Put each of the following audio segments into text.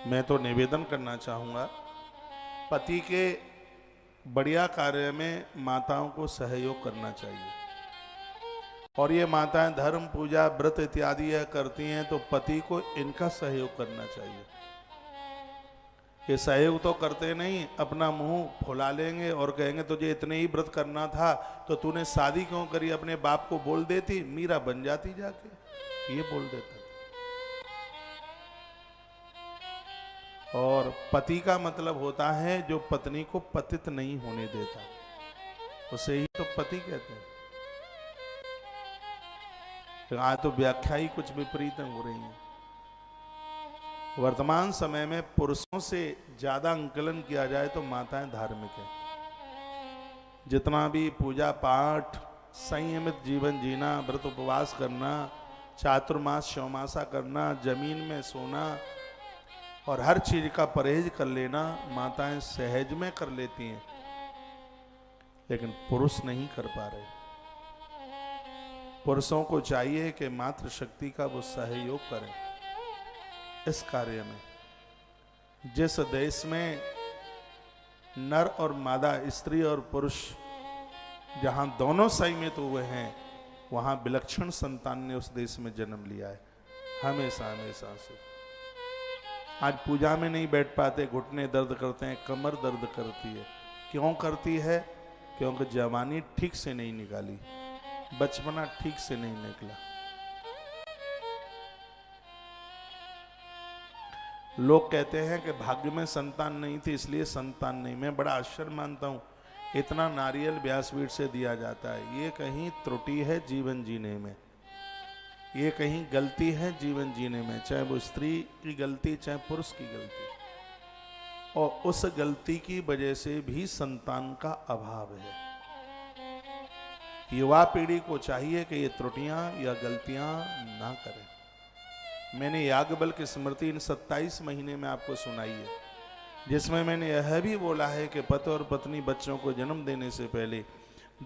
मैं तो निवेदन करना चाहूँगा, पति के बढ़िया कार्य में माताओं को सहयोग करना चाहिए। और ये माताएं धर्म, पूजा, व्रत इत्यादि यह करती हैं तो पति को इनका सहयोग करना चाहिए। ये सहयोग तो करते नहीं, अपना मुंह फुला लेंगे और कहेंगे तुझे इतने ही व्रत करना था तो तूने शादी क्यों करी, अपने बाप को बोल देती, मीरा बन जाती जाके, ये बोल देता। और पति का मतलब होता है जो पत्नी को पतित नहीं होने देता, उसे ही तो पति कहते हैं। आज तो व्याख्या ही कुछ विपरीत हो रही है। वर्तमान समय में पुरुषों से ज्यादा अंकलन किया जाए तो माताएं धार्मिक हैं। जितना भी पूजा पाठ, संयमित जीवन जीना, व्रत उपवास करना, चातुर्मास चौमासा करना, जमीन में सोना और हर चीज का परहेज कर लेना, माताएं सहज में कर लेती हैं, लेकिन पुरुष नहीं कर पा रहे। पुरुषों को चाहिए कि मातृशक्ति का वो सहयोग करें इस कार्य में। जिस देश में नर और मादा, स्त्री और पुरुष, जहां दोनों संयमित हुए हैं, वहां विलक्षण संतान ने उस देश में जन्म लिया है, हमेशा हमेशा से। आज पूजा में नहीं बैठ पाते, घुटने दर्द करते हैं, कमर दर्द करती है। क्यों करती है? क्योंकि जवानी ठीक से नहीं निकाली, बचपना ठीक से नहीं निकला। लोग कहते हैं कि भाग्य में संतान नहीं थी इसलिए संतान नहीं। मैं बड़ा आश्चर्य मानता हूं, इतना नारियल व्यासपीठ से दिया जाता है, ये कहीं त्रुटि है जीवन जीने में, ये कहीं गलती है जीवन जीने में, चाहे वो स्त्री की गलती चाहे पुरुष की गलती, और उस गलती की वजह से भी संतान का अभाव है। युवा पीढ़ी को चाहिए कि ये त्रुटियां या गलतियां ना करें। मैंने याज्ञवल्क्य की स्मृति इन 27 महीने में आपको सुनाई है, जिसमें मैंने यह भी बोला है कि पति और पत्नी बच्चों को जन्म देने से पहले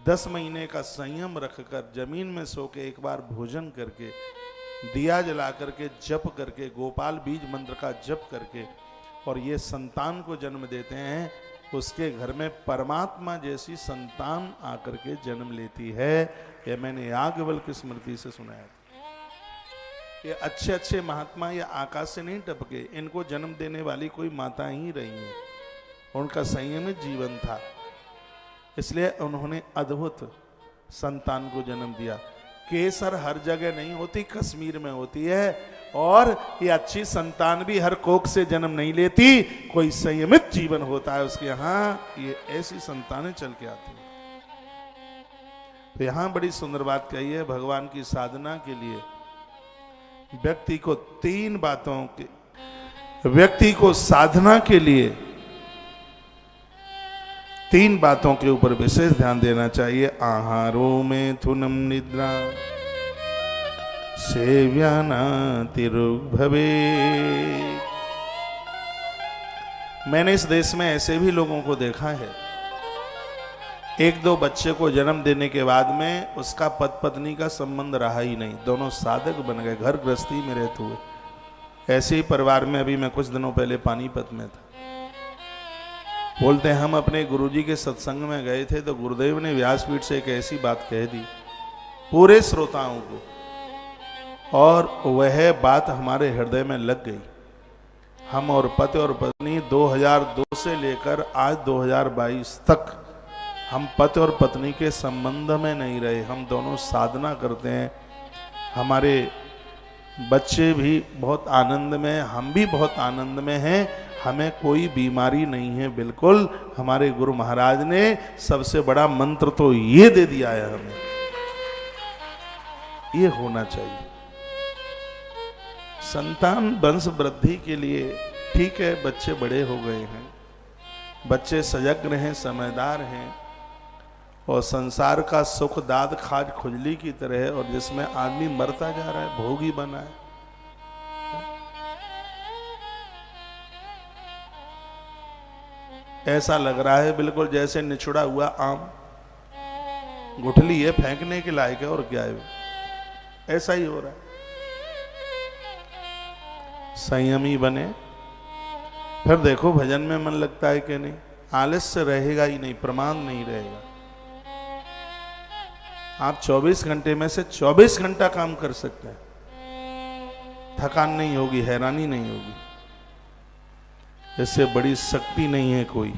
10 महीने का संयम रखकर जमीन में सो के एक बार भोजन करके, दिया जला करके, जप करके, गोपाल बीज मंत्र का जप करके और ये संतान को जन्म देते हैं, उसके घर में परमात्मा जैसी संतान आकर के जन्म लेती है। यह मैंने याज्ञवल्क्य की स्मृति से सुनाया। ये अच्छे अच्छे महात्मा ये आकाश से नहीं टपके, इनको जन्म देने वाली कोई माता ही रही है, उनका संयमित जीवन था, इसलिए उन्होंने अद्भुत संतान को जन्म दिया। केसर हर जगह नहीं होती, कश्मीर में होती है, और ये अच्छी संतान भी हर कोख से जन्म नहीं लेती, कोई संयमित जीवन होता है उसके यहाँ, ये ऐसी संतानें चल के आती हैं। तो यहाँ बड़ी सुंदर बात कही है, भगवान की साधना के लिए व्यक्ति को 3 बातों के, व्यक्ति को साधना के लिए 3 बातों के ऊपर विशेष ध्यान देना चाहिए। आहारो में थुनम निद्रा सेव्याना तिरुभवे। मैंने इस देश में ऐसे भी लोगों को देखा है, 1-2 बच्चे को जन्म देने के बाद में उसका पति पत्नी का संबंध रहा ही नहीं, दोनों साधक बन गए, घर गृहस्थी में रहते हुए। ऐसे ही परिवार में अभी मैं कुछ दिनों पहले पानीपत में था, बोलते हैं हम अपने गुरुजी के सत्संग में गए थे तो गुरुदेव ने व्यासपीठ से एक ऐसी बात कह दी पूरे श्रोताओं को, और वह बात हमारे हृदय में लग गई। हम और पति और पत्नी 2002 से लेकर आज 2022 तक हम पति और पत्नी के संबंध में नहीं रहे, हम दोनों साधना करते हैं। हमारे बच्चे भी बहुत आनंद में, हम भी बहुत आनंद में हैं, हमें कोई बीमारी नहीं है बिल्कुल। हमारे गुरु महाराज ने सबसे बड़ा मंत्र तो ये दे दिया है हमें, ये होना चाहिए। संतान वंश वृद्धि के लिए ठीक है, बच्चे बड़े हो गए हैं, बच्चे सजग हैं, समझदार हैं, और संसार का सुख दाद खाज खुजली की तरह है, और जिसमें आदमी मरता जा रहा है, भोगी बना है। ऐसा लग रहा है बिल्कुल जैसे निचुड़ा हुआ आम, गुठली है, फेंकने के लायक है, और क्या है, ऐसा ही हो रहा है। संयमी बने, फिर देखो भजन में मन लगता है कि नहीं। आलस्य रहेगा ही नहीं, प्रमाद नहीं रहेगा। आप 24 घंटे में से 24 घंटा काम कर सकते हैं, थकान नहीं होगी, हैरानी नहीं होगी। इससे बड़ी शक्ति नहीं है कोई।